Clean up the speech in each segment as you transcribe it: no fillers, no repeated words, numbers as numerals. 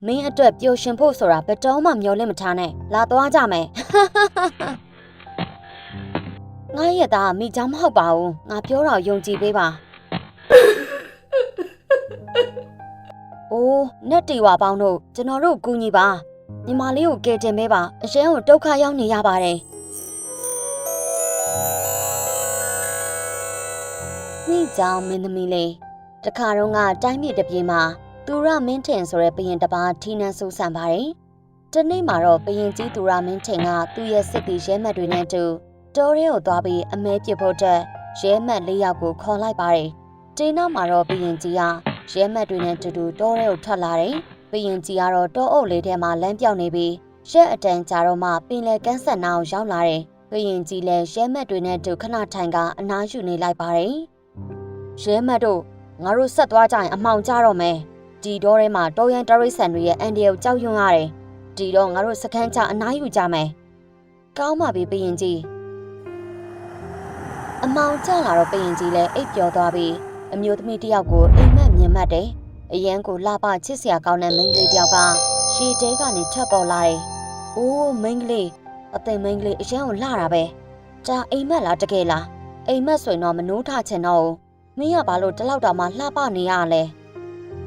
မင်းအတွက်ပျော်ရွှင်ဖို့ဆိုတာဘယ်တော့မှမျှော်လင့်မထားနဲ့လာသွားကြမယ်ငါရဲ့သားမိကြောင်မဟုတ်ပါဘူးငါပြောတော့ယုံကြည်ပေးပါအိုးနတ်တီဝါပေါင်းတို့ကျွန်တော်တို့ကူညီပါညီမလေးကိုကယ်တင်ပေးပါအရင်ကဒုက္ခရောက်နေရပါတယ်မိကြောင်မင်းသမီးလေးတခါတော့ကတိုင်းပြည်တစ်ပြေမှာသူရမင်းထင်ဆိုတဲ့ဘရင်တစ်ပါးထီးနှံဆူဆန်ပါတယ်တနေ့မှာတော့ဘရင်ကြီးသူရမင်းထင်ကသူ့ရဲ့စစ်သည်ရဲမှတ်တွေနဲ့အတူတောထဲကိုသွားပြီးအမဲပစ်ဖို့အတွက်ရဲမှတ်၄ယောက်ကိုခေါ်လိုက်ပါတယ်ဒီနောက်မှာတော့ဘရင်ကြီးကရဲမှတ်တွေနဲ့အတူတောထဲကိုထွက်လာတယ်ဘရင်ကြီးကတော့တောအုပ်လေးထဲမှာလမ်းပြောင်းနေပြီးရဲအတန်းကြာတော့မှပင်လယ်ကမ်းစပ်နားကိုရောက်လာတယ်ဘရင်ကြီးလည်းရဲမှတ်တွေနဲ့အတူခဏထိုင်ကအနားယူနေလိုက်ပါတယ်ရဲမှတ်တို့ငါတို့ဆက်သွားကြရင်အမှောင်ကျတော့မယ်ဒီတော့ထဲမှာတောရန်တရိတ်ဆန်တွေရဲ့အန်ဒီယိုကြောက်ရွံ့ရတယ်ဒီတော့ငါတို့စခန်းချအနားယူကြမယ်ကောင်းပါပြီဘရင်ကြီးအမောင်ကျလာတော့ဘရင်ကြီးလည်းအိပ်ပျော်သွားပြီးအမျိုးသမီးတစ်ယောက်ကိုအိမ်မက်မြင်မှတ်တယ်အရန်ကိုလှပချစ်စရာကောင်းတဲ့မိန်းကလေးတစ်ယောက်ကရှေ့တဲကနေထပ်ပေါ်လာတယ်အိုးမိန်းကလေးအသိမိန်းကလေးအရန်ကိုလှတာပဲဒါအိမ်မက်လားတကယ်လားအိမ်မက်ဆိုရင်တော့မနိုးထချင်တော့မင်းကဘာလို့တလောက်တောင်မှလှပနေရလဲ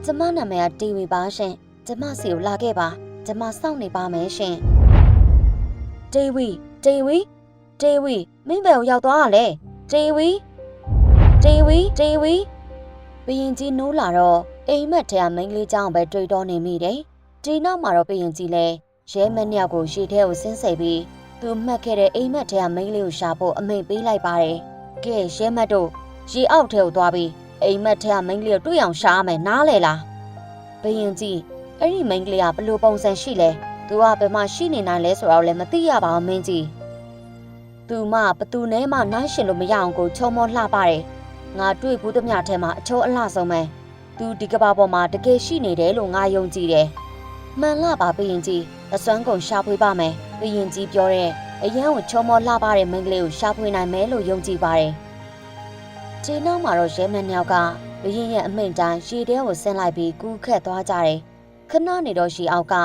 ကျမနာမည်ကတီဝီပါရှင်ကျမစီကိုလာခဲ့ပါကျမစောင့်နေပါမယ်ရှင်တီဝီမင်းဘယ်ကိုရောက်သွားရလဲတီဝီဘရင်ကြီးနိုးလာတော့အိမ်မက်ထဲကမိန်းကလေးเจ้าပဲတွေ့တော့နေမိတယ်ဒီနောက်မှာတော့ဘရင်ကြီးလည်းရဲမက်နှစ်ယောက်ကိုရှေ့ထဲကိုဆင်းဆက်ပြီးသူမှတ်ခဲ့တဲ့အိမ်မက်ထဲကမိန်းကလေးကိုရှာဖို့အမိန့်ပေးလိုက်ပါတယ်ကဲရဲမက်တို့ရေအောက်ထဲကိုသွားပြီးအိမ်မက်ထဲကမိန်းကလေးကိုတွေ့အောင်ရှာရမယ်နားလေလားဘရင်ကြီးအဲ့ဒီမိန်းကလေးကဘလို့ပုံစံရှိလဲသူကဘယ်မှာရှိနေနိုင်လဲဆိုတော့လည်းမသိရပါဘူးမင်းကြီးသူမဘသူနဲ့မှနှိုင်းရှင်လို့မရအောင်ကိုချုံမောလှပါတယ်ငါတွေ့ဘူးသမျှထဲမှာအချိုးအလှဆုံးပဲသူဒီကဘာပေါ်မှာတကယ်ရှိနေတယ်လို့ငါယုံကြည်တယ်မှန်လားပါဘရင်ကြီးအစွမ်းကုန်ရှာဖွေပါမယ်ဘရင်ကြီးပြောတဲ့အရန်ကိုချုံမောလှပတဲ့မိန်းကလေးကိုရှာဖွေနိုင်မယ်လို့ယုံကြည်ပါတယ်ဒီနောက်မှာတော့ရဲမန်းယောက်ကဘရင်ရဲ့အမိန့်တိုင်းရေထဲကိုဆင်းလိုက်ပြီးကူးခတ်သွားကြတယ်ခဏနေတော့ရှီအောက်က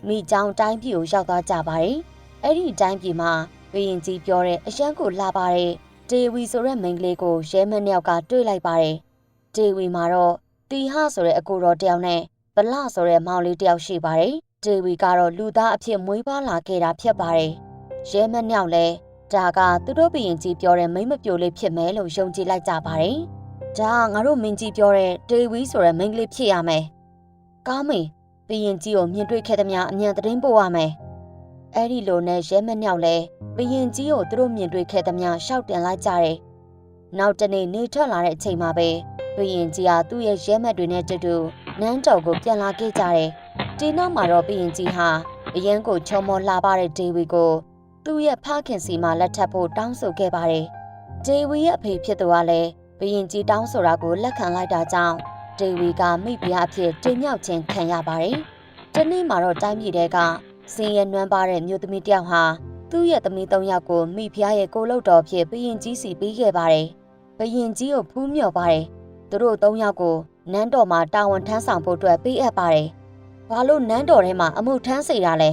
မိချောင်းတိုင်းပြည်ကိုရောက်သွားကြပါတယ်အဲ့ဒီတိုင်းပြည်မှာဘရင်ကြီးပြောတဲ့အရန်ကိုလှပတဲ့ဒေဝီဆိုတဲ့မိန်းကလေးကိုရဲမန်းယောက်ကတွေ့လိုက်ပါတယ်ဒေဝီမှာတော့တီဟဆိုတဲ့အကိုတော်တယောက်နဲ့ဗလဆိုတဲ့မောင်လေးတယောက်ရှိပါတယ်ဒေဝီကတော့လူသားအဖြစ်မွေးဖွားလာခဲ့တာဖြစ်ပါတယ်ရဲမန်းယောက်လည်းဒါကသူတို့ဘရင်ကြီးပြောတဲ့မိန်းမပြိုလေးဖြစ်မယ်လို့ယုံကြည်လိုက်ကြပါတယ်ဒါကငါတို့မင်းကြီးပြောတဲ့ဒေဝီဆိုတဲ့မိန်းကလေးဖြစ်ရမယ်ကောင်းပြီဘရင်ကြီးကိုမြင်တွေ့ခဲ့သမျှအမြန်သတင်းပို့ရမယ်အဲ့ဒီလိုနဲ့ရဲမန်းယောက်လည်းဘရင်ကြီးကိုသူတို့မြင်တွေ့ခဲ့သမျှရှောက်တင်လိုက်ကြတယ်နောက်တနေ့နေထွက်လာတဲ့အချိန်မှာပဲဘရင်ကြီးကသူ့ရဲ့ရဲမက်တွေနဲ့တူနန်းတော်ကိုပြန်လာခဲ့ကြတယ်ဒီနောက်မှာတော့ဘရင်ကြီးဟာအရန်ကိုချုံမောလှပတဲ့ဒေဝီကိုသူ့ရဲ့ဖခင်စီမှာလက်ထပ်ဖို့တောင်းဆိုခဲ့ပါတယ်ဒေဝီရဲ့အဖေဖြစ်သူကလည်းဘရင်ကြီးတောင်းဆိုတာကိုလက်ခံလိုက်တာကြောင့်ဒေဝီကမိဖုရားအဖြစ်တင်မြှောက်ခြင်းခံရပါတယ်ဒီနေ့မှာတော့တိုင်းပြည်တွေကစင်ရနွမ်းပါတဲ့မြို့သမီးတယောက်ဟာသူ့ရဲ့သမီး၃ယောက်ကိုမိဖုရားရဲ့ကိုလုတ်တော်ဖြစ်ဘရင်ကြီးစီပေးခဲ့ပါတယ်ဘရင်ကြီးကိုဖူးမြော်ပါတယ်သူတို့၃ယောက်ကိုနန်းတော်မှာတာဝန်ထမ်းဆောင်ဖို့အတွက်ပေးအပ်ပါတယ်ဘာလို့နန်းတော်ထဲမှာအမှုထမ်းစေတာလဲ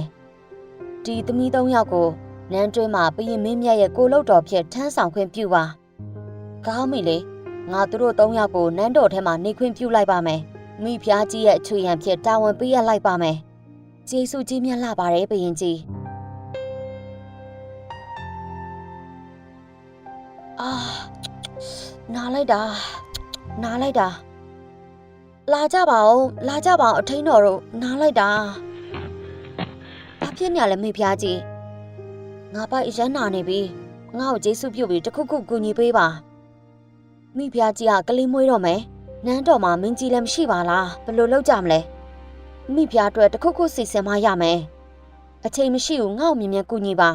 ဒီသမီး၃ယောက်ကိုနန်းတွင်းမှာဘရင်မင်းမြတ်ရဲ့ကိုလုတ်တော်ဖြစ်ထမ်းဆောင်ခွင့်ပြုပါကောင်းပြီလေငါသူတို့၃ယောက်ကိုနန်းတော်ထဲမှာနေခွင့်ပြုလိုက်ပါမယ်မိဖုရားကြီးရဲ့အချွေရန်ဖြစ်တာဝန်ပေးရလိုက်ပါမယ်ကျေးဇူးကြီးမြတ်လှပါတယ်ဘရင်ကြီးနားလိုက်တာလာကြပါဦးအထိန်တော်တို့နားလိုက်တာဘာဖြစ်နေရလဲမိဖုရားကြီးငါပိုက်အရန်နာနေပြီငါ့ကိုကျေးဇူးပြုပြီးတခုခုကူညီပေးပါမိဖုရားကြီးကကလေးမွေးတော့မယ်နန်းတော်မှာမင်းကြီးလည်းမရှိပါလားဘယ်လိုလုပ်ကြမလဲမိဖုရားအတွက်တခုခုစီစဉ်မရမယ်အချိန်မရှိဘူးငါ့ကိုမြင်မြန်ကူညီပါ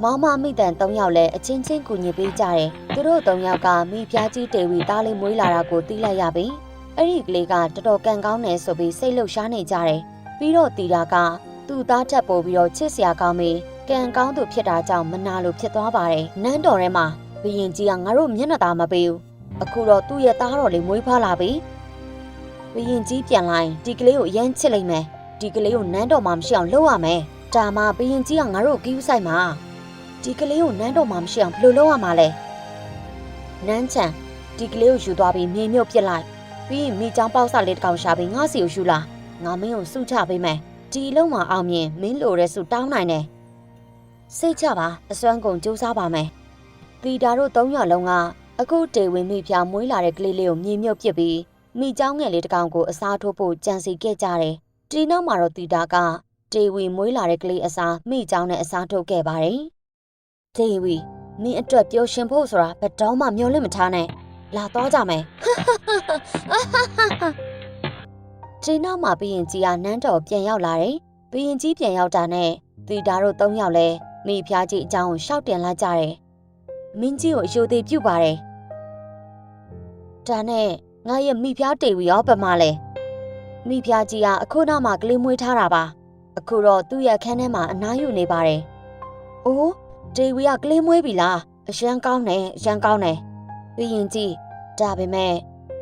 မောင်မမိတန်၃ယောက်လည်းအချင်းချင်းကူညီပေးကြတယ်သူတို့၃ယောက်ကမိဖုရားကြီးတေဝီသားလေးမွေးလာတာကိုသိလိုက်ရပြီအဲ့ဒီကလေးကတော်တော်ကန်ကောင်းတယ်ဆိုပြီးစိတ်လှုပ်ရှားနေကြတယ်ပြီးတော့တီတာကသူ့သားထပ်ပို့ပြီးတော့ချစ်စရာကောင်းပြီးကန်ကောင်းသူဖြစ်တာကြောင့်မနာလိုဖြစ်သွားပါတယ်နန်းတော်ထဲမှာဘရင်ကြီးကငါတို့မျက်နှာသာမပေးဘူးအခုတော့သူ့ရဲ့သားတော်လေးမွေးဖွားလာပြီ ဘယင်ကြီးပြန်လိုက်ဒီကလေးကိုအရန်ချစ်လိုက်မယ်ဒီကလေးကိုနန်းတော်မှာမရှိအောင်လုပ်ရမယ်ဒါမှဘယင်ကြီးကငါတို့ကိုကိူးဆိုင်မှာဒီကလေးကိုနန်းတော်မှာမရှိအောင်ဘယ်လိုလုပ်ရမှာလဲနန်းချန်ဒီကလေးကိုယူသွားပြီးမြေမြုပ်ပစ်လိုက်ပြီးမိချောင်းပေါက်စလေးတစ်ကောင်ရှာပြီးငါစီကိုယူလာငါမင်းကိုစုချပေးမယ်ဒီလုံးမှာအောင်မြင်မင်းလိုတဲ့စုတောင်းနိုင်တယ်စိတ်ချပါအစွမ်းကုန်စူးစမ်းပါမယ်သီတာတို့၃ယောက်လုံးကအခုတေဝင်မိဖျားမွေးလာတဲ့ကလေးလေးကိုမြေမြုပ်ပစ်ပြီးမိချောင်းငယ်လေးတစ်ကောင်ကိုအစားထိုးဖို့ကြံစီခဲ့ကြတယ်ဒီနောက်မှာတော့သီတာကတေဝီမွေးလာတဲ့ကလေးအစားမိချောင်းနဲ့အစားထိုးခဲ့ပါတယ်တေဝီမင်းအတွက်ပျော်ရွှင်ဖို့ဆိုတာဘယ်တော့မှမျှော်လင့်မထားနဲ့လာတော့ကြမယ်ဒီနောက်မှာဘီရင်ကြီးကနန်းတော်ပြန်ရောက်လာတယ်ဘီရင်ကြီးပြန်ရောက်တာနဲ့သီတာတို့၃ယောက်လဲမိဖျားကြီးအကြောင်းကိုရှောက်တင်လိုက်ကြတယ်မင်းကြီးကိုအယိုသေးပြုတ်ပါတယ်ဒါနဲ့ငါရဲ့မိဖျားတေဝီရောပမာလဲမိဖျားကြီးကအခုနောက်မှကလေးမွေးထားတာပါအခုတော့သူ့ရဲ့ခန်းထဲမှာအနားယူနေပါတယ်။အိုးဒေဝီကကလေးမွေးပြီလားအရန်ကောင်းတယ်အရန်ကောင်းတယ်။ပြီးရင်ကြည့်ဒါပေမဲ့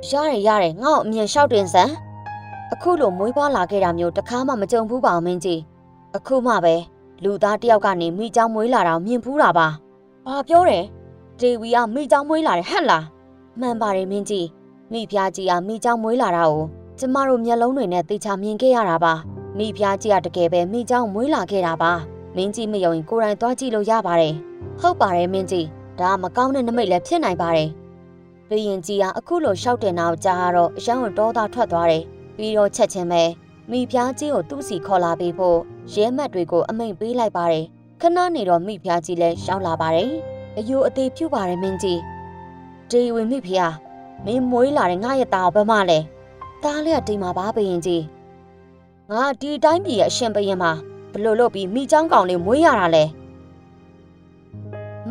ရတယ်ငါ့ကိုအမြင်လျှောက်တင်စမ်းအခုလိုမွေးဖွားလာခဲ့တာမျိုးတခါမှမကြုံဘူးပါအောင်မင်းကြီးအခုမှပဲလူသားတယောက်ကနေမိချောင်းမွေးလာတာမြင်ဖူးတာပါ။ဘာပြောတယ်ဒေဝီကမိချောင်းမွေးလာတယ်ဟဲ့လားမှန်ပါတယ်မင်းကြီးမိဖျားကြီးကမိချောင်းမွေးလာတာကိုကျမတို့မျက်လုံးတွေနဲ့သေချာမြင်ခဲ့ရတာပါမိဖျားကြီးကတကယ်ပဲမိချောင်းမွေးလာခဲ့တာပါမင်းကြီးမယုံရင်ကိုယ်တိုင်သွားကြည့်လို့ရပါတယ်ဟုတ်ပါတယ်မင်းကြီးဒါမကောင်းတဲ့နမိတ်လည်းဖြစ်နိုင်ပါတယ်ဘီရင်ကြီးကအခုလိုရှောက်တင်တာကိုကြားတော့အရန်ကိုတောသားထွက်သွားတယ်ပြီးတော့ချက်ချင်းပဲမိဖျားကြီးကိုသူ့စီခေါ်လာပေးဖို့ရဲမတ်တွေကိုအမိန့်ပေးလိုက်ပါတယ်ခဏနေတော့မိဖျားကြီးလည်းရှောက်လာပါတယ်အယိုအသေးပြုတ်ပါတယ်မင်းကြီးဒေဝီမိဖျားမင်းမွေးလာတဲ့ငါရဲ့သားကိုဘယ်မှလဲသားလေးကတိမ်မှာပါဘီရင်ကြီးငါဒီတိုင်းပြည်ရဲ့အရှင်ဘရင်မှာဘလို့လို့ပြီးမိချောင်းကောင်လေးမွေးရတာလဲ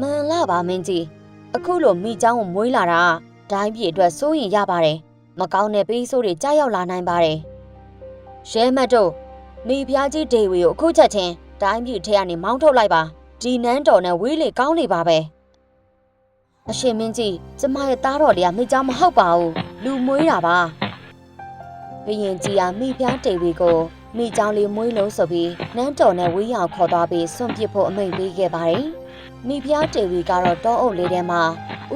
မှန်လားပါမင်းကြီးအခုလိုမိချောင်းကိုမွေးလာတာတိုင်းပြည်အတွက်စိုးရင်ရပါတယ်မကောင်းတဲ့ပေးဆိုးတွေကြားရောက်လာနိုင်ပါတယ်ရဲမတ်တို့မိဖျားကြီးဒေဝီကိုအခုချက်ချင်းတိုင်းပြည်ထဲကနေမောင်းထုတ်လိုက်ပါဒီနန်းတော်နဲ့ဝေးလေကောင်းလေပါပဲအရှင်မင်းကြီးကျမရဲ့သားတော်လေးကမိချောင်းမဟုတ်ပါဘူးလူမွေးတာပါဘရင်ကြီးကမိဖျားဒေဝီကိုမိချောင်းလေးမွေးလို့ဆိုပြီးနန်းတော်နဲ့ဝေးရောင်ခေါ်သွားပြီးစွန့်ပစ်ဖို့အမိန့်ပေးခဲ့ပါတယ်မိဖျားဒေဝီကတော့တောအုပ်လေးထဲမှာ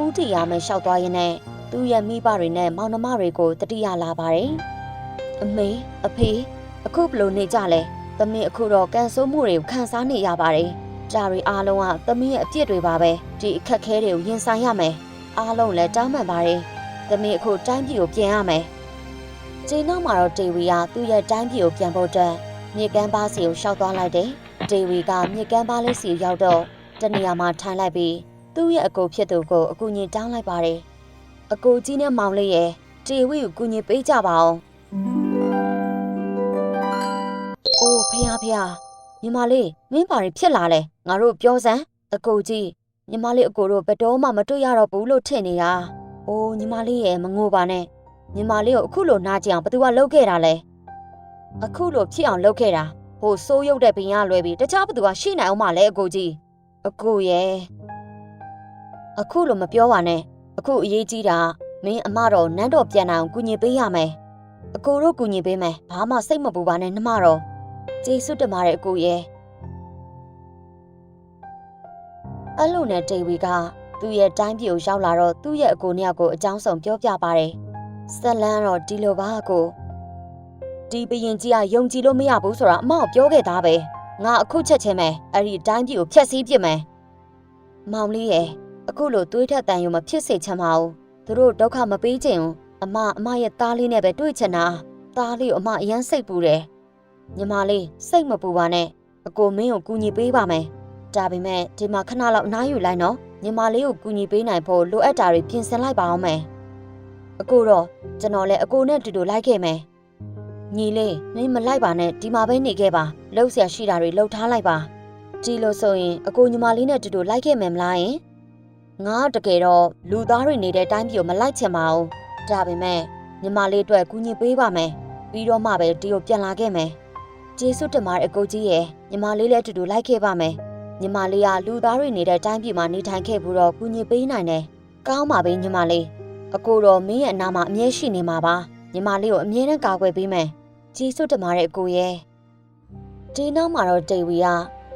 ဥတီရမယ်လျှောက်သွားရင်းနဲ့သူ့ရဲ့မိဘတွေနဲ့မောင်နှမတွေကိုတတိယလာပါတယ်အမေအဖေအခုဘလို့နေကြလဲသမီးအခုတော့ကန်ဆိုးမှုတွေကိုခံစားနေရပါတယ်ကြားရီအားလုံးကသမီးရဲ့အပြစ်တွေပါပဲဒီအခက်ခဲတွေကိုရင်ဆိုင်ရမယ်အားလုံးလည်းတောင်းပန်ပါတယ်သမီးအခုတိုင်းပြည်ကိုပြန်ရမယ်ချိန်နောက်မှာတော့ဒေဝီကသူ့ရဲ့တိုင်းပြည်ကိုပြန်ဖို့အတွက်မြေကမ်းပါးစီကိုရှောက်သွားလိုက်တယ်ဒေဝီကမြေကမ်းပါးလေးစီရောက်တော့တနေရာမှာထိုင်လိုက်ပြီးသူ့ရဲ့အကိုဖြစ်သူကိုအကူအညီတောင်းလိုက်ပါတယ်အကိုကြီးနဲ့မောင်လေးရဲ့ဒေဝီကိုကူညီပေးကြပါအောင်အိုးဖေဟာညီမလေးမင်းပါရင်ဖြစ်လာလဲငါတို့ပြောစမ်းအကိုကြီးညီမလေးအကိုတို့ဘယ်တော့မှမတွေ့ရတော့ဘူးလို့ထင်နေတာအိုးညီမလေးရဲ့မငိုပါနဲ့ညီမလေးကိုအခုလိုနာကျင်အောင်ဘသူကလုပ်ခဲ့တာလဲအခုလိုဖြစ်အောင်လုပ်ခဲ့တာဟိုစိုးရုပ်တဲ့ဘင်ရလွဲပြီးတခြားဘသူကရှိနိုင်အောင်မလဲအကိုကြီးအကိုရဲ့အခုလိုမပြောပါနဲ့အခုအရေးကြီးတာမင်းအမတော်နန်းတော်ပြန်နိုင်အောင်ကူညီပေးရမယ်အကိုတို့ကူညီပေးမယ်ဘာမှစိတ်မပူပါနဲ့နှမတော်ကျေးဇူးတင်ပါတယ်အကိုရဲ့အဲ့လိုနဲ့ဒေဝီကသူ့ရဲ့တိုင်းပြည်ကိုရောက်လာတော့သူ့ရဲ့အကိုနှစ်ယောက်ကိုအကြောင်းစုံပြောပြပါတယ်ဆက်လန်းတော့ဒီလိုပါကိုဒီဘရင်ကြီးကယုံကြည်လို့မရဘူးဆိုတာအမောက်ပြောခဲ့သားပဲငါအခုချက်ချင်းပဲအဲ့ဒီတိုင်းပြည်ကိုဖျက်ဆီးပစ်မယ်မောင်လေးရဲ့အခုလိုတွေးထက်တန်ရုံမဖြစ်စေချင်ပါဘူးသူတို့ဒုက္ခမပေးချင်ဘူးအမရဲ့သားလေးနဲ့ပဲတွေ့ချင်တာသားလေးကိုအမအရန်စိတ်ပူတယ်ညီမလေးစိတ်မပူပါနဲ့အကိုမင်းကိုကူညီပေးပါမယ်ဒါပေမဲ့ဒီမှာခဏလောက်အနားယူလိုက်နော်ညီမလေးကိုကူညီပေးနိုင်ဖို့လိုအပ်တာတွေပြင်ဆင်လိုက်ပါအောင်မယ်အကိုတော့ကျွန်တော်လည်းအကိုနဲ့တူတူလိုက်ခဲ့မယ်ညီလေးမင်းမလိုက်ပါနဲ့ဒီမှာပဲနေခဲ့ပါလှုပ်ရှားရှိတာတွေလှုပ်ထားလိုက်ပါဒီလိုဆိုရင်အကိုညီမလေးနဲ့တူတူလိုက်ခဲ့မယ်မလားယင်ငါတကယ်တော့လူသားတွေနေတဲ့တိုင်းပြည်ကိုမလိုက်ချင်ပါဘူးဒါပေမဲ့ညီမလေးအတွက်ကူညီပေးပါမယ်ပြီးတော့မှပဲဒီကိုပြန်လာခဲ့မယ်ကျေးဇူးတင်ပါတယ်အကိုကြီးရဲ့ညီမလေးလည်းတူတူလိုက်ခဲ့ပါမယ်ညီမလေးကလူသားတွေနေတဲ့တိုင်းပြည်မှာနေထိုင်ခဲ့ပြီးတော့ကူညီပေးနိုင်တယ်ကောင်းပါပြီညီမလေးအကိုတော့မင်းရဲ့အနာမှာအမြဲရှိနေမှာပါ ညီမလေးကိုအမြဲတမ်းကာကွယ်ပေးမယ်ကျေးဇူးတင်ပါတယ်အကိုရဲ့ဒီနောက်မှာတော့ဒေဝီက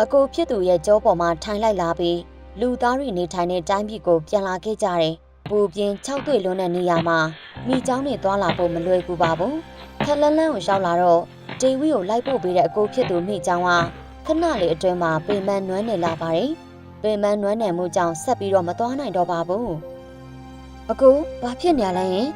အကိုဖြစ်သူရဲ့ကြောပေါ်မှာထိုင်လိုက်လာပြီးလူသားတွေနေထိုင်တဲ့တိုင်းပြည်ကိုပြန်လာခဲ့ကြတယ်ပူပြင်း6တွေ့လွန်းတဲ့နေရာမှာမိချောင်းတွေသွားလာဖို့မလွယ်ကူပါဘူးခက်လန်းလန်းကိုရောက်လာတော့ဒေဝီကိုလိုက်ပို့ပေးတဲ့အကိုဖြစ်သူမိချောင်းခဏလေးအတွင်းမှာပင်ပန်းနွမ်းနေလာပါတယ်ပင်ပန်းနွမ်းနယ်မှုကြောင့်ဆက်ပြီးတော့မသွားနိုင်တော့ပါဘူးအကိုဘာဖြစ်နေရလဲယင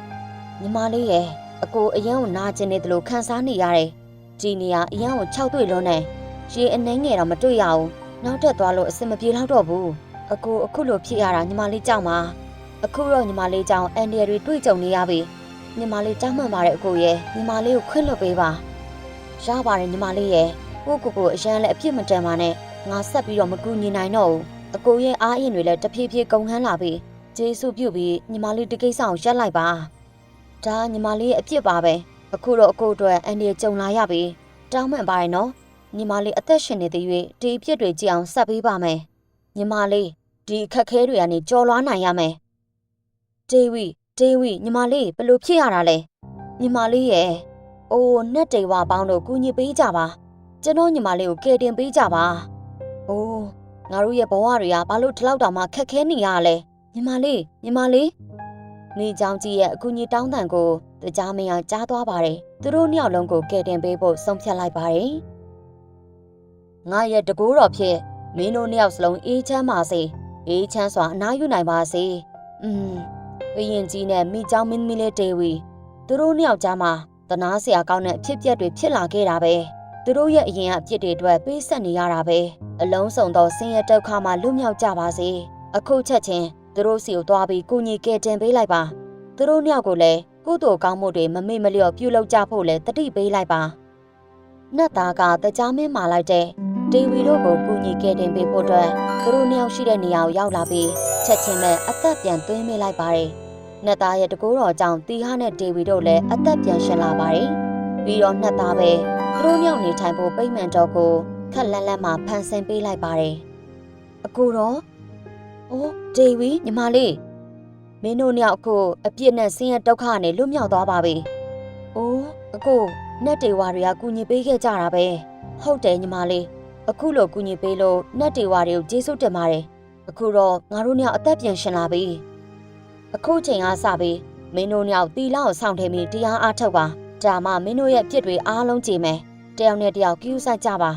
်ညီမလေးရဲ့အကိုအရန်ကိုနာကျင်နေတယ်လို့ခံစားနေရတယ်ဒီနေရာအရန်ကို6တွေ့လွန်းနေရေအနှဲငယ်တော့မတွေ့ရဘူးနောက်ထပ်သွားလို့အဆင်မပြေတော့တော့ဘူးအကိုအခုလိုဖြစ်ရတာညီမလေးကြောက်ပါအခုတော့ညီမလေးကြောင့်အန်ဒီရီတွေ့ကြုံနေရပြီညီမလေးတောင်းမှန်ပါတယ်အကိုရဲ့ညီမလေးကိုခွင့်လွှတ်ပေးပါရပါတယ်ညီမလေးရဲ့ကိုအရန်လည်းအပြစ်မတန်ပါနဲ့ငါဆက်ပြီးတော့မကူညီနိုင်တော့ဘူးအကိုရဲ့အားအင်တွေလည်းတဖြည်းဖြည်းကုန်ခန်းလာပြီကျေးဇူးပြုပြီးညီမလေးဒီကိစ္စကိုရပ်လိုက်ပါဒါညီမလေးရဲ့အပြစ်ပါပဲအခုတော့အကိုအတွက်အန်ဒီကြုံလာရပြီတောင်းမှန်ပါတယ်နော်ညီမလေးအသက်ရှင်နေတဲ့၍ဒီအဖြစ်တွေကြည့်အောင်ဆက်ပေးပါမယ်ညီမလေးဒီအခက်ခဲတွေကနေကြော်လွှားနိုင်ရမယ်ဒေဝီညီမလေးဘယ်လိုဖြစ်ရတာလဲညီမလေးရဲ့အိုးနဲ့တေဝါပေါင်းတို့ကူညီပေးကြပါကျွန်တော်ညီမလေးကိုကယ်တင်ပေးကြပါအိုးငါတို့ရဲ့ဘဝတွေကဘာလို့ဒီလောက်တောင်မှခက်ခဲနေရလဲညီမလေးမိချောင်းကြီးရဲ့အကူညီတောင်းတန်ကိုတကြားမင်းအောင်ကြားသွားပါတယ်သူတို့နှစ်ယောက်လုံးကိုကယ်တင်ပေးဖို့ဆုံးဖြတ်လိုက်ပါတယ်ငါရဲ့တကူတော်ဖြစ်မင်းတို့နှစ်ယောက်စလုံးအေးချမ်းပါစေအေးချမ်းစွာအနားယူနိုင်ပါစေဘရင်ကြီးနဲ့မိချောင်းမင်းမီလေးဒေဝီသူတို့နှစ်ယောက်ကြားမှာတနာစရာကောင်းတဲ့အဖြစ်အပျက်တွေဖြစ်လာခဲ့တာပဲသူတို့ရဲ့အရင်အဖြစ်တွေအတွက်ပေးဆက်နေရတာပဲအလုံးစုံသောဆင်းရဲဒုက္ခမှလွတ်မြောက်ကြပါစေအခုချက်ချင်းသူတို့စီကိုသွားပြီးကိုကြီးကယ်တင်ပေးလိုက်ပါသူတို့နှစ်ယောက်ကိုလည်းကုသိုလ်ကောင်းမှုတွေမမေ့မလျော့ပြုလုပ်ကြဖို့လည်းတတိပေးလိုက်ပါနတ်သားကတကြားမင်းမာလိုက်တဲ့ဒေဝီတို့ကိုကူညီကယ်တင်ပေးဖို့အတွက်သူတို့နှစ်ယောက်ရှိတဲ့နေရာကိုရောက်လာပြီးချက်ချင်းပဲအသက်ပြန်သွင်းမိလိုက်ပါတယ်နတ်သားရဲ့တကူတော်ကြောင့်တီဟာနဲ့ဒေဝီတို့လည်းအသက်ပြန်ရှင်လာပါတယ်ပြီးတော့နတ်သားပဲသူတို့နှစ်ယောက်နေထိုင်ဖို့ပိတ်မှန်တော်ကိုခက်လန်းလန်းမှဖန်ဆင်းပေးလိုက်ပါတယ်အကူတော့အိုးဒေဝီညီမလေးမင်းတို့နှစ်ယောက်အခုအပြစ်နဲ့ဆင်းရဲဒုက္ခနဲ့လွတ်မြောက်သွားပါပြီအိုးအကိုနတ်တေဝါတွေကကူညီပေးခဲ့ကြတာပဲဟုတ်တယ်ညီမလေးအခုလိုကူညီပေးလို့နတ်တေဝါတွေကိုကျေးဇူးတင်ပါတယ်အခုတော့ငါတို့နှစ်ယောက်အသက်ပြန်ရှင်လာပြီအခုချိန်အားစပြီးမင်းတို့နှစ်ယောက်တီလာကိုစောင့်ထင်းပြီးတရားအားထုတ်ပါဒါမှမင်းတို့ရဲ့အပြစ်တွေအားလုံးကြည်မယ်တယောက်နဲ့တယောက်ကြည့်ဥဆိုင်ကြပါ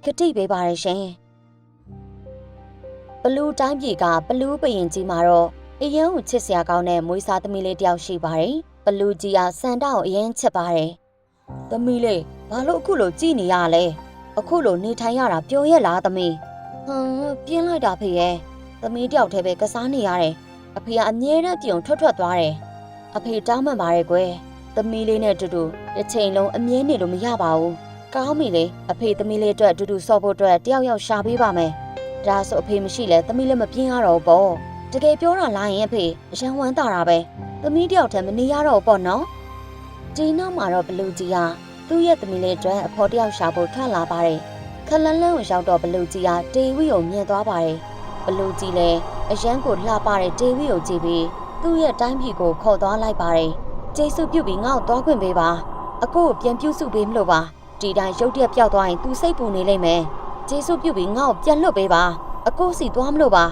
ခတိပေးပါရရှင်ဘလူးတိုင်းပြည်ကဘလူးဘရင်ကြီးမှာတော့အရန်ကိုချစ်စရာကောင်းတဲ့မွေးစားသမီးလေးတယောက်ရှိပါတယ်ဘလူးကြီးကစန္ဒကိုအရန်ချစ်ပါတယ်သမီးလေးဘာလို့အခုလိုကြည်နေရလဲအခုလိုနေထိုင်ရတာပြောရဲ့လားသမီးပြင်းလိုက်တာဖေရဲ့သမီးတယောက်တည်းပဲကစားနေရတယ်အဖေကအမြဲတမ်းပြုံထွက်သွားတယ်အဖေတောင်းပန်ပါတယ်ကွယ်သမီးလေးနဲ့တူတူတစ်ချိန်လုံးအမြဲနေလို့မရပါဘူးကောင်းပြီလေအဖေသမီးလေးအတွက်တူတူဆော့ဖို့အတွက်တယောက်ယောက်ရှာပေးပါမယ်ဒါဆိုအဖေမရှိလဲသမီးလည်းမပြင်းရတော့ဘူးပေါ့တကယ်ပြောတာလားရင်အဖေအရန်ဝမ်းသာတာပဲသမီးတယောက်တည်းမနေရတော့ဘူးပေါ့နော်ဒီနောက်မှာတော့ဘလူးကြီးကသူ့ရဲ့သမီးလေးအတွက်အဖေါ်တယောက်ရှာဖို့ထွက်လာပါတယ်ခလန်းလန်းကိုရောက်တော့ဘလူးကြီးကဒေဝီကိုမြင်သွားပါတယ်ဘလူးကြီးလည်းအရန်ကိုလှပတဲ့ဒေဝီကိုကြည့်ပြီးသူ့ရဲ့တိုင်းပြည်ကိုခေါ်သွားလိုက်ပါတယ်ကျေးဇူးပြုပြီးငါ့ကိုသွားခွင့်ပေးပါအကိုကိုပြန်ပြုစုပေးမလို့ပါဒီတိုင်းရုတ်တရက်ပျောက်သွားရင်သူစိတ်ပူနေလိမ့်မယ်ကျေးဇူးပြုပြီးငါ့ကိုပြန်လွတ်ပေးပါအကိုစီသွားမလို့ပ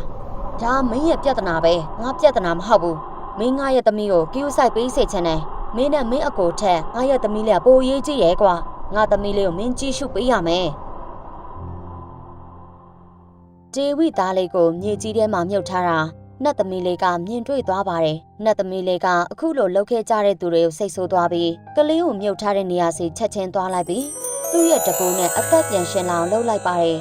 ါဒါမင်းရဲ့ပြဿနာပဲငါပြဿနာမဟုတ်ဘူးမင်းငါရဲ့သမီးကိုကြည့်ဥဆိုင်ပေးစေချင်တယ်မင်းနဲ့မင်းအကိုထက်ငါရဲ့သမီးလေးကပိုရေးကြီးရဲ့ကွာငါသမီးလေးကိုမင်းကြည့်ရှုပေးရမယ်ဒေဝိသားလေးကိုမြေကြီးထဲမှာမြုပ်ထားတာနတ်သမီးလေးကမြင်တွေ့သွားပါတယ်နတ်သမီးလေးကအခုလိုလှုပ်ခဲကြတဲ့သူတွေကိုစိတ်ဆိုးသွားပြီးကလေးကိုမြုပ်ထားတဲ့နေရာစီချက်ချင်းသွားလိုက်ပြီးသူ့ရဲ့တကူနဲ့အသက်ပြန်ရှင်လာအောင်လှုပ်လိုက်ပါတယ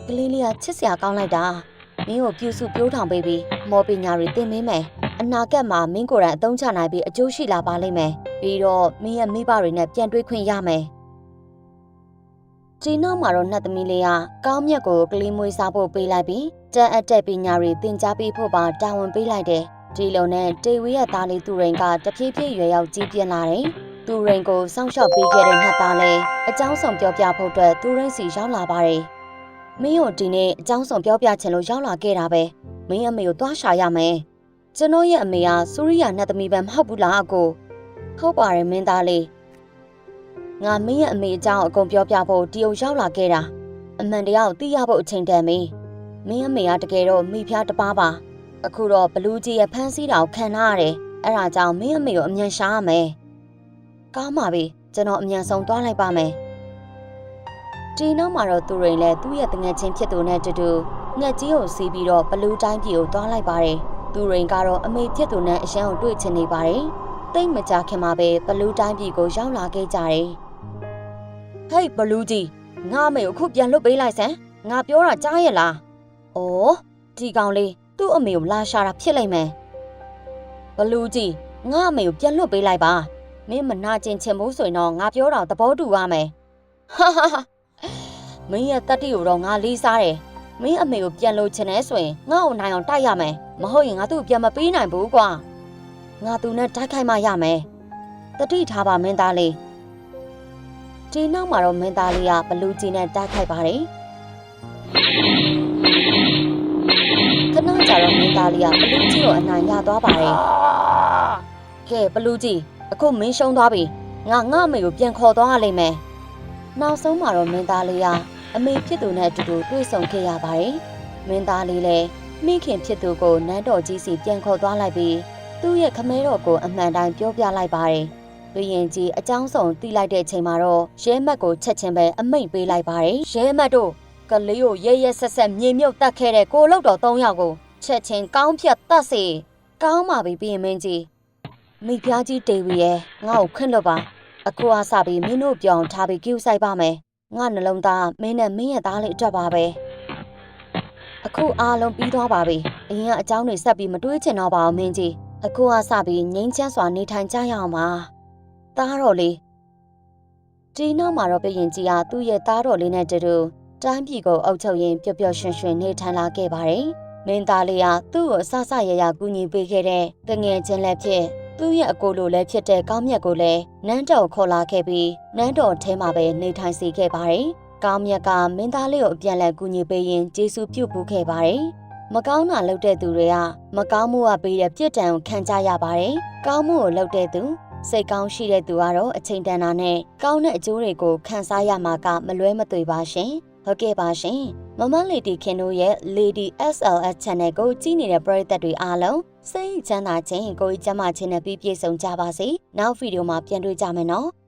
်ကလေးလေးကချစ်စရာကောင်းလိုက်တာမင်းကိုပြုစုပြိုးထောင်ပေးပြီးမော်ပညာတွေသင်မင်းမယ်အနာဂတ်မှာမင်းကိုယ်တိုင်အသုံးချနိုင်ပြီးအကျိုးရှိလာပါလိမ့်မယ်ပြီးတော့မင်းရဲ့မိဘတွေနဲ့ပြန်တွေ့ခွင့်ရမယ်ဒီနောက်မှာတော့နတ်သမီးလေးကကောင်းမြတ်ကိုကလေးမွေးစားဖို့ပေးလိုက်ပြီးတန်အပ်တဲ့ပညာတွေသင်ကြားပေးဖို့ပါတာဝန်ပေးလိုက်တယ်ဒီလိုနဲ့တေဝီရဲ့သားလေးသူရိန်ကတဖြည်းဖြည်းရွယ်ရောက်ကြီးပြင်းလာတယ်သူရိန်ကိုစောင့်ရှောက်ပေးခဲ့တဲ့နတ်သားလေးအကြောင်းဆောင်ပြောပြဖို့အတွက်သူရိန်စီရောက်လာပါတယ်မင်းတို့ဒီနေ့အကြောင်းဆောင်ပြောပြချင်လို့ရောက်လာခဲ့တာပဲမင်းအမေကိုသွားရှာရမယ်ကျွန်တော်ရဲ့အမေကစူရိယာနတ်သမီးပဲမဟုတ်ဘူးလားအကို ဟုတ်ပါတယ်မင်းသားလေးငါမင်းရဲ့အမေအကြောင်းအကုန်ပြောပြဖို့တရုတ်ရောက်လာခဲ့တာအမှန်တရားကိုသိရဖို့အချိန်တန်ပြီမင်းအမေကတကယ်တော့မိဖုရားတစ်ပါးပါအခုတော့ဘလူးကြီးရဲ့ဖမ်းဆီးတာကိုခံရရတယ်အဲ့ဒါကြောင့်မင်းအမေကိုအမြန်ရှာရမယ်ကောင်းပါပြီကျွန်တော်အမြန်ဆုံးသွားလိုက်ပါမယ်ဒီနောက်မှာတော့သူရိန်လည်းသူ့ရဲ့တငယ်ချင်းဖြစ်သူနဲ့တူတူငှက်ကြီးကိုစီးပြီးတော့ဘလူးတိုင်းပြည်ကိုသွားလိုက်ပါတယ်သူရိန်ကတော့အမေဖြစ်သူနဲ့အရန်ကိုတွေ့ချင်နေပါတယ်တိတ်မကြခင်မှာပဲဘလူးတိုင်းပြည်ကိုရောက်လာခဲ့ကြတယ်ဟေးဘလူးကြီးငါအမေကိုအခုပြန်လွတ်ပေးလိုက်စမ်းငါပြောတာကြားရလားဩဒီကောင်လေးသူ့အမေကိုလာရှာတာဖြစ်လိမ့်မယ်ဘလူးကြီးငါအမေကိုပြန်လွတ်ပေးလိုက်ပါမင်းမနာကျင်ချင်ဘူးဆိုရင်တော့ငါပြောတာသဘောတူရမယ်ဟာဟာဟာမင်းရဲ့တတ္တိကိုတော့ငါလေးစားတယ်မင်းအမေကိုပြန်လို့ချင်တယ်ဆိုရင်ငါ့ကိုနိုင်အောင်တိုက်ရမယ်မဟုတ်ရင်ငါသူ့ကိုပြန်မပေးနိုင်ဘူးကွာငါသူနဲ့တိုက်ခိုက်မှရမယ်တတိထားပါမင်းသားလေးဒီနောက်မှာတော့မင်းသားလေးကဘလူးကြီးနဲ့တိုက်ခိုက်ပါတယ်ခဏကြာတော့မင်းသားလေးကဘလူးကြီးကိုအနိုင်ရသွားပါတယ်ကဲဘလူးကြီးအခုမင်းရှုံးသွားပြီငါအမေကိုပြန်ခေါ်သွားရလိမ့်မယ်နောက်ဆုံးမှာတော့မင်းသားလေးကအမေဖြစ်သူနဲ့အတူတူတွေ့ဆုံခဲ့ရပါတယ်မင်းသားလေးလည်းမိခင်ဖြစ်သူကိုနန်းတော်ကြီးစီပြန်ခေါ်သွားလိုက်ပြီးသူ့ရဲ့ခမဲတော်ကိုအမှန်တိုင်းပြောပြလိုက်ပါတယ်ဘရင်ကြီးအကြောင်းစုံသိလိုက်တဲ့အချိန်မှာတော့ရဲမတ်ကိုချက်ချင်းပဲအမိန့်ပေးလိုက်ပါတယ်ရဲမတ်တို့ကလေးကိုရဲရဲဆက်ဆက်မြေမြုပ်တတ်ခဲ့တဲ့ကိုလောက်တော်3ယောက်ကိုချက်ချင်းကောင်းဖြတ်တတ်စေကောင်းပါပြီဘရင်မင်းကြီးမိဖုရားကြီးတေဝီရဲ့ငါ့ကိုခွင့်လွတ်ပါအခုအစပြီးမင်းတို့ပြောင်းထားပြီးကြည့်ဆိုင်ပါမယ်ငါနှလုံးသားမင်းနဲ့မင်းရဲ့သားလေးအတွက်ပါပဲအခုအားလုံးပြီးသွားပါပြီအရင်ကအကြောင်းတွေဆက်ပြီးမတွေးချင်တော့ပါဘူးမင်းကြီးအခုအစပြီးငိမ့်ချမ်းစွာနေထိုင်ကြရအောင်ပါသားတော်လေးဒီနောက်မှာတော့ဘရင်ကြီးကသူ့ရဲ့သားတော်လေးနဲ့တူတူတိုင်းပြည်ကိုအုပ်ချုပ်ရင်းပျော်ပျော်ရွှင်ရွှင်နေထိုင်လာခဲ့ပါတယ်မင်းသားလေးကသူ့ကိုအဆဆရရကူညီပေးခဲ့တဲ့တငယ်ချင်းလည်းဖြစ်သူ့ရဲ့အကိုလိုလည်းဖြစ်တဲ့ကောင်းမြတ်ကိုလည်းနန်းတော်ခေါ်လာခဲ့ပြီးနန်းတော်ထဲမှာပဲနေထိုင်စေခဲ့ပါတယ်။ကောင်းမြတ်ကမင်းသားလေးကိုအပြန်လဲကူညီပေးရင်းကျေးဇူးပြုပူးခဲ့ပါတယ်။မကောင်းတာလုပ်တဲ့သူတွေကမကောင်းမှုကပေးတဲ့ပြစ်ဒဏ်ကိုခံကြရပါတယ်။ကောင်းမှုကိုလုပ်တဲ့သူစိတ်ကောင်းရှိတဲ့သူကတော့အချိန်တန်တာနဲ့ကောင်းတဲ့အကျိုးတွေကိုခံစားရမှာကမလွဲမသွေပါရှင်။ဟုတ်ကဲ့ပါရှင်။မမလီတီခင်တို့ရဲ့ Lady SLS Channel ကိုကြည့်နေတဲ့ပရိသတ်တွေအားလုံးစိတ်ချမ်းသာခြင်းကိုယ်ကျန်းမာခြင်းနဲ့ပြည့်စုံကြပါစေ။နောက်ဗီဒီယိုမှာပြန်တွေ့ကြမယ်နော်။